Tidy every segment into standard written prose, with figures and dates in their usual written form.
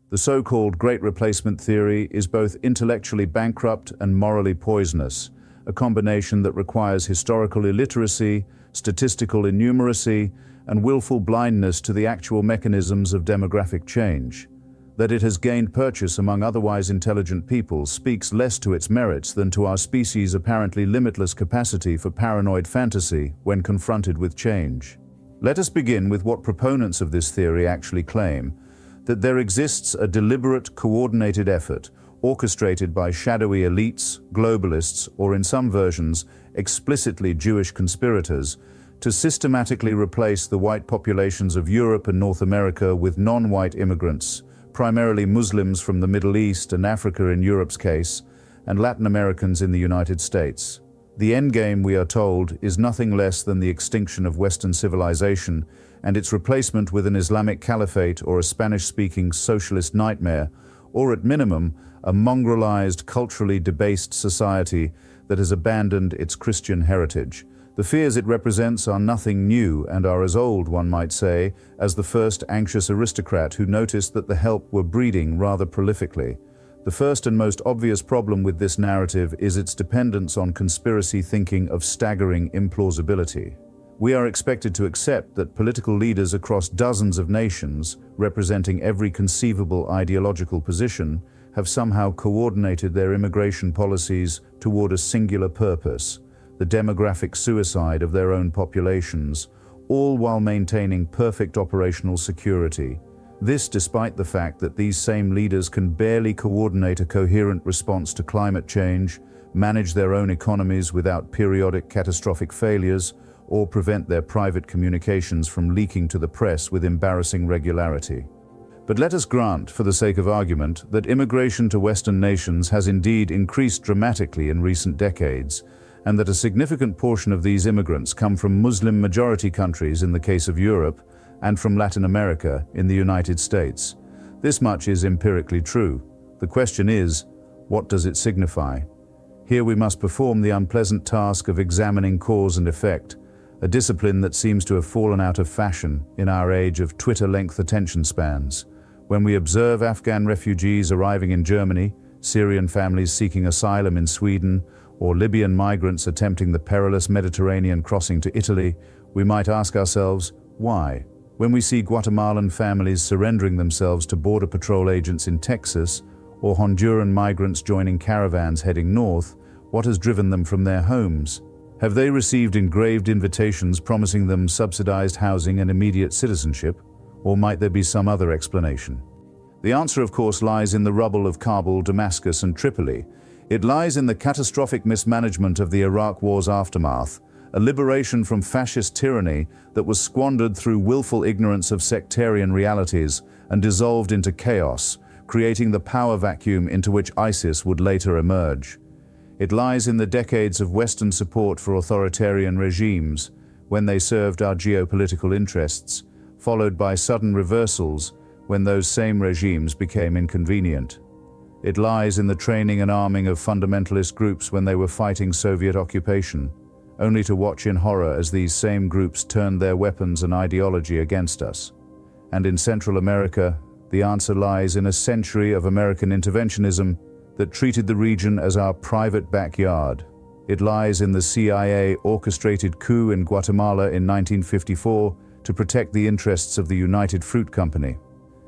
The so-called Great Replacement theory is both intellectually bankrupt and morally poisonous, a combination that requires historical illiteracy, statistical innumeracy, and willful blindness to the actual mechanisms of demographic change. That it has gained purchase among otherwise intelligent people speaks less to its merits than to our species' apparently limitless capacity for paranoid fantasy when confronted with change. Let us begin with what proponents of this theory actually claim: that there exists a deliberate, coordinated effort, orchestrated by shadowy elites, globalists, or in some versions, explicitly Jewish conspirators, to systematically replace the white populations of Europe and North America with non-white immigrants, primarily Muslims from the Middle East and Africa in Europe's case, and Latin Americans in the United States. The endgame, we are told, is nothing less than the extinction of Western civilization and its replacement with an Islamic caliphate or a Spanish-speaking socialist nightmare, or at minimum, a mongrelized, culturally debased society that has abandoned its Christian heritage. The fears it represents are nothing new and are as old, one might say, as the first anxious aristocrat who noticed that the help were breeding rather prolifically. The first and most obvious problem with this narrative is its dependence on conspiracy thinking of staggering implausibility. We are expected to accept that political leaders across dozens of nations, representing every conceivable ideological position, have somehow coordinated their immigration policies toward a singular purpose: the demographic suicide of their own populations, all while maintaining perfect operational security. This despite the fact that these same leaders can barely coordinate a coherent response to climate change, manage their own economies without periodic catastrophic failures, or prevent their private communications from leaking to the press with embarrassing regularity. But let us grant, for the sake of argument, that immigration to Western nations has indeed increased dramatically in recent decades, and that a significant portion of these immigrants come from Muslim-majority countries in the case of Europe, and from Latin America in the United States. This much is empirically true. The question is, what does it signify? Here we must perform the unpleasant task of examining cause and effect, a discipline that seems to have fallen out of fashion in our age of Twitter-length attention spans. When we observe Afghan refugees arriving in Germany, Syrian families seeking asylum in Sweden, or Libyan migrants attempting the perilous Mediterranean crossing to Italy, we might ask ourselves, why? When we see Guatemalan families surrendering themselves to Border Patrol agents in Texas, or Honduran migrants joining caravans heading north, what has driven them from their homes? Have they received engraved invitations promising them subsidized housing and immediate citizenship? Or might there be some other explanation? The answer, of course, lies in the rubble of Kabul, Damascus, and Tripoli. It lies in the catastrophic mismanagement of the Iraq War's aftermath, a liberation from fascist tyranny that was squandered through willful ignorance of sectarian realities and dissolved into chaos, creating the power vacuum into which ISIS would later emerge. It lies in the decades of Western support for authoritarian regimes when they served our geopolitical interests, followed by sudden reversals when those same regimes became inconvenient. It lies in the training and arming of fundamentalist groups when they were fighting Soviet occupation, only to watch in horror as these same groups turned their weapons and ideology against us. And in Central America, the answer lies in a century of American interventionism that treated the region as our private backyard. It lies in the CIA-orchestrated coup in Guatemala in 1954 to protect the interests of the United Fruit Company.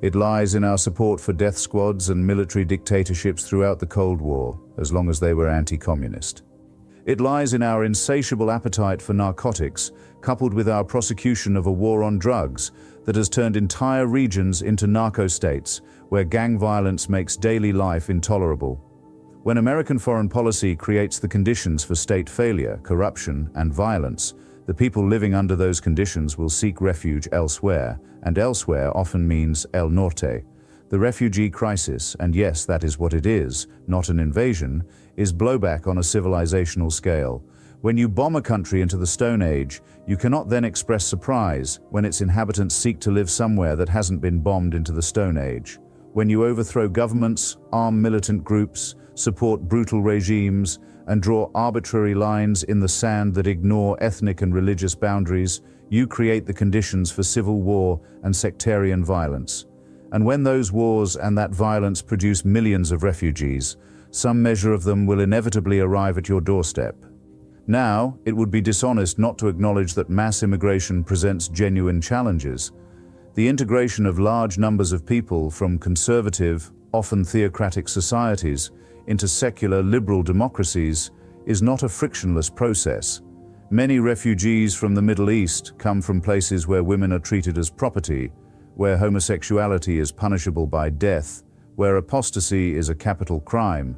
It lies in our support for death squads and military dictatorships throughout the Cold War, as long as they were anti-communist. It lies in our insatiable appetite for narcotics, coupled with our prosecution of a war on drugs that has turned entire regions into narco-states, where gang violence makes daily life intolerable. When American foreign policy creates the conditions for state failure, corruption, and violence, the people living under those conditions will seek refuge elsewhere, and elsewhere often means El Norte. The refugee crisis, and yes, that is what it is, not an invasion, is blowback on a civilizational scale. When you bomb a country into the Stone Age, you cannot then express surprise when its inhabitants seek to live somewhere that hasn't been bombed into the Stone Age. When you overthrow governments, arm militant groups, support brutal regimes, and draw arbitrary lines in the sand that ignore ethnic and religious boundaries, you create the conditions for civil war and sectarian violence. And when those wars and that violence produce millions of refugees, some measure of them will inevitably arrive at your doorstep. Now, it would be dishonest not to acknowledge that mass immigration presents genuine challenges. The integration of large numbers of people from conservative, often theocratic societies into secular, liberal democracies is not a frictionless process. Many refugees from the Middle East come from places where women are treated as property, where homosexuality is punishable by death, where apostasy is a capital crime,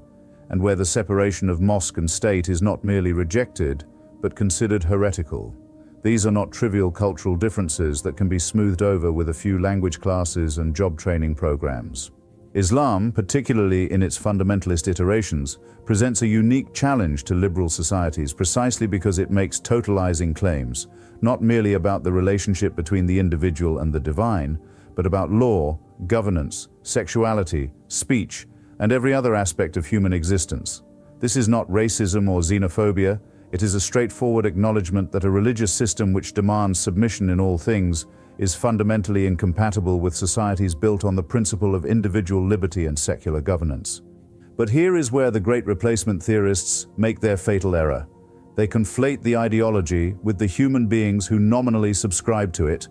and where the separation of mosque and state is not merely rejected, but considered heretical. These are not trivial cultural differences that can be smoothed over with a few language classes and job training programs. Islam, particularly in its fundamentalist iterations, presents a unique challenge to liberal societies precisely because it makes totalizing claims, not merely about the relationship between the individual and the divine, but about law, governance, sexuality, speech, and every other aspect of human existence. This is not racism or xenophobia. It is a straightforward acknowledgement that a religious system which demands submission in all things is fundamentally incompatible with societies built on the principle of individual liberty and secular governance. But here is where the great replacement theorists make their fatal error. They conflate the ideology with the human beings who nominally subscribe to it,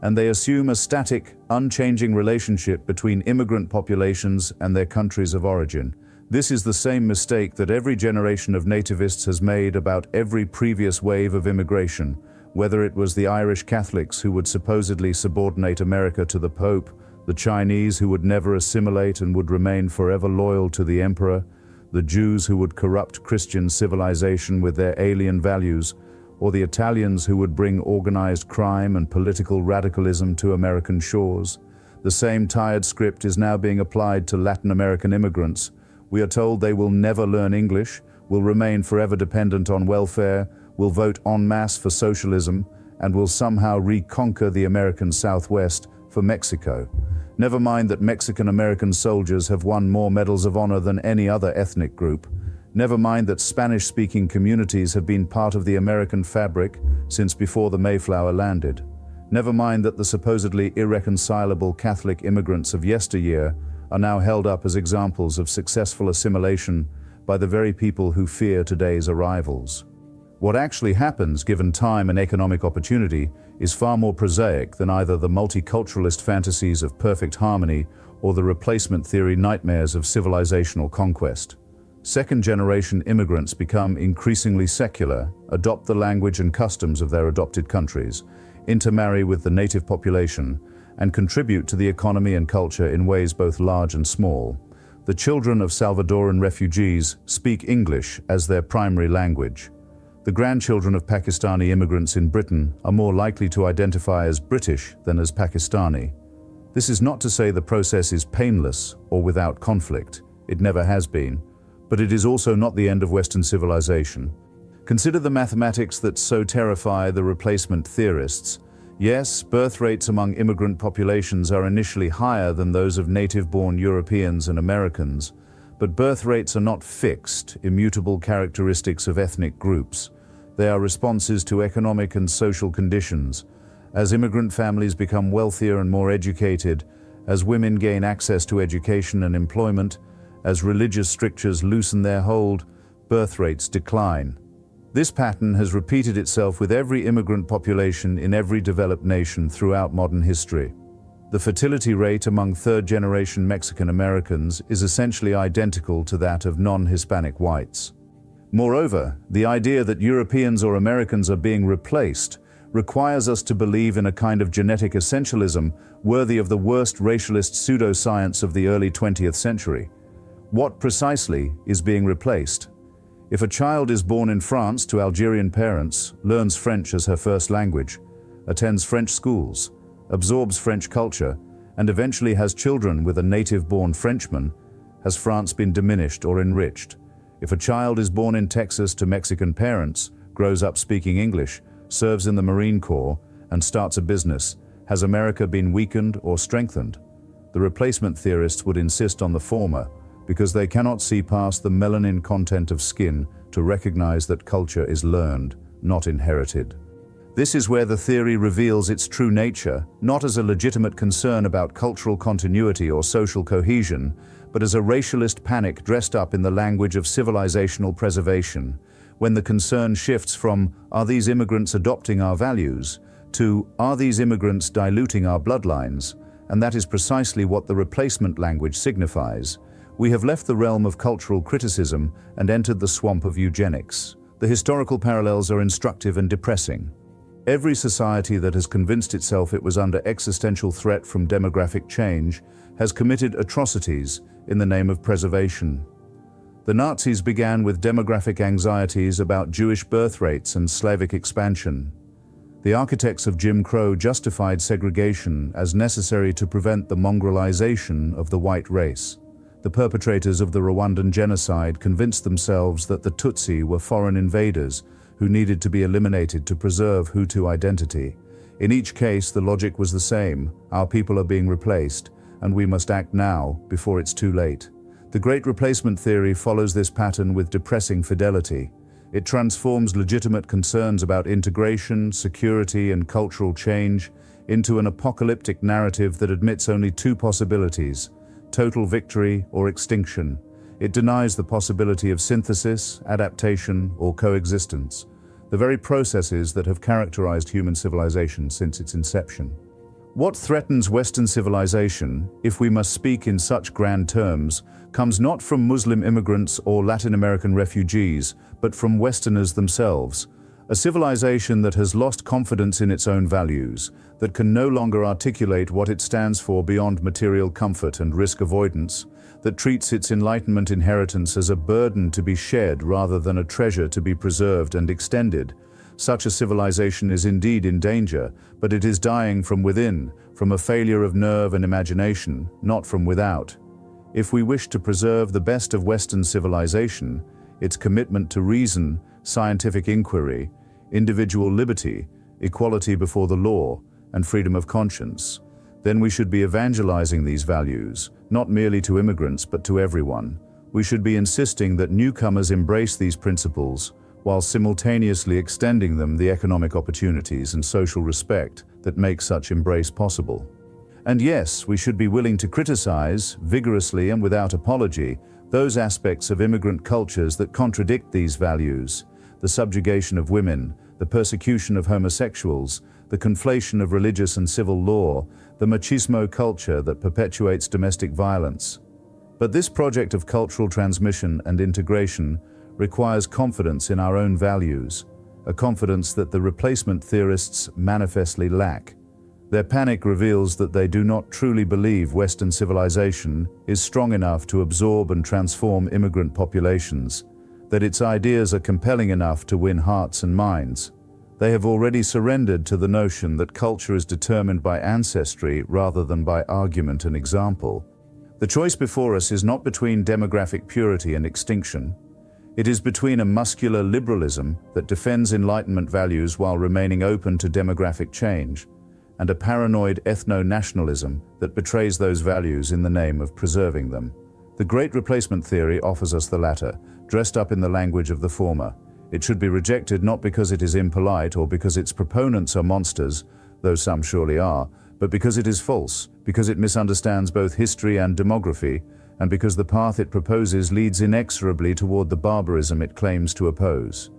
and they assume a static, unchanging relationship between immigrant populations and their countries of origin. This is the same mistake that every generation of nativists has made about every previous wave of immigration, whether it was the Irish Catholics who would supposedly subordinate America to the Pope, the Chinese who would never assimilate and would remain forever loyal to the emperor, the Jews who would corrupt Christian civilization with their alien values, or the Italians who would bring organized crime and political radicalism to American shores. The same tired script is now being applied to Latin American immigrants. We are told they will never learn English, will remain forever dependent on welfare, will vote en masse for socialism, and will somehow reconquer the American Southwest for Mexico. Never mind that Mexican-American soldiers have won more medals of honor than any other ethnic group. Never mind that Spanish-speaking communities have been part of the American fabric since before the Mayflower landed. Never mind that the supposedly irreconcilable Catholic immigrants of yesteryear are now held up as examples of successful assimilation by the very people who fear today's arrivals. What actually happens, given time and economic opportunity, is far more prosaic than either the multiculturalist fantasies of perfect harmony or the replacement theory nightmares of civilizational conquest. Second-generation immigrants become increasingly secular, adopt the language and customs of their adopted countries, intermarry with the native population, and contribute to the economy and culture in ways both large and small. The children of Salvadoran refugees speak English as their primary language. The grandchildren of Pakistani immigrants in Britain are more likely to identify as British than as Pakistani. This is not to say the process is painless or without conflict. It never has been. But it is also not the end of Western civilization. Consider the mathematics that so terrify the replacement theorists. Yes, birth rates among immigrant populations are initially higher than those of native-born Europeans and Americans, but birth rates are not fixed, immutable characteristics of ethnic groups. They are responses to economic and social conditions. As immigrant families become wealthier and more educated, as women gain access to education and employment, as religious strictures loosen their hold, birth rates decline. This pattern has repeated itself with every immigrant population in every developed nation throughout modern history. The fertility rate among third-generation Mexican Americans is essentially identical to that of non-Hispanic whites. Moreover, the idea that Europeans or Americans are being replaced requires us to believe in a kind of genetic essentialism worthy of the worst racialist pseudoscience of the early 20th century. What precisely is being replaced? If a child is born in France to Algerian parents, learns French as her first language, attends French schools, absorbs French culture, and eventually has children with a native-born Frenchman, has France been diminished or enriched? If a child is born in Texas to Mexican parents, grows up speaking English, serves in the Marine Corps, and starts a business, has America been weakened or strengthened? The replacement theorists would insist on the former, because they cannot see past the melanin content of skin to recognize that culture is learned, not inherited. This is where the theory reveals its true nature, not as a legitimate concern about cultural continuity or social cohesion, but as a racialist panic dressed up in the language of civilizational preservation, when the concern shifts from, are these immigrants adopting our values, to, are these immigrants diluting our bloodlines? And that is precisely what the replacement language signifies. We have left the realm of cultural criticism and entered the swamp of eugenics. The historical parallels are instructive and depressing. Every society that has convinced itself it was under existential threat from demographic change has committed atrocities in the name of preservation. The Nazis began with demographic anxieties about Jewish birth rates and Slavic expansion. The architects of Jim Crow justified segregation as necessary to prevent the mongrelization of the white race. The perpetrators of the Rwandan genocide convinced themselves that the Tutsi were foreign invaders who needed to be eliminated to preserve Hutu identity. In each case, the logic was the same: our people are being replaced, and we must act now before it's too late. The Great Replacement theory follows this pattern with depressing fidelity. It transforms legitimate concerns about integration, security, and cultural change into an apocalyptic narrative that admits only two possibilities: total victory or extinction. It denies the possibility of synthesis, adaptation, or coexistence, the very processes that have characterized human civilization since its inception. What threatens Western civilization, if we must speak in such grand terms, comes not from Muslim immigrants or Latin American refugees, but from Westerners themselves. A civilization that has lost confidence in its own values, that can no longer articulate what it stands for beyond material comfort and risk avoidance, that treats its Enlightenment inheritance as a burden to be shed rather than a treasure to be preserved and extended. Such a civilization is indeed in danger, but it is dying from within, from a failure of nerve and imagination, not from without. If we wish to preserve the best of Western civilization, its commitment to reason, scientific inquiry, individual liberty, equality before the law, and freedom of conscience, then we should be evangelizing these values, not merely to immigrants but to everyone. We should be insisting that newcomers embrace these principles, while simultaneously extending them the economic opportunities and social respect that make such embrace possible. And yes, we should be willing to criticize, vigorously and without apology, those aspects of immigrant cultures that contradict these values: the subjugation of women, the persecution of homosexuals, the conflation of religious and civil law, the machismo culture that perpetuates domestic violence. But this project of cultural transmission and integration requires confidence in our own values, a confidence that the replacement theorists manifestly lack. Their panic reveals that they do not truly believe Western civilization is strong enough to absorb and transform immigrant populations, that its ideas are compelling enough to win hearts and minds. They have already surrendered to the notion that culture is determined by ancestry rather than by argument and example. The choice before us is not between demographic purity and extinction. It is between a muscular liberalism that defends Enlightenment values while remaining open to demographic change, and a paranoid ethno-nationalism that betrays those values in the name of preserving them. The Great Replacement theory offers us the latter, dressed up in the language of the former. It should be rejected not because it is impolite or because its proponents are monsters, though some surely are, but because it is false, because it misunderstands both history and demography, and because the path it proposes leads inexorably toward the barbarism it claims to oppose.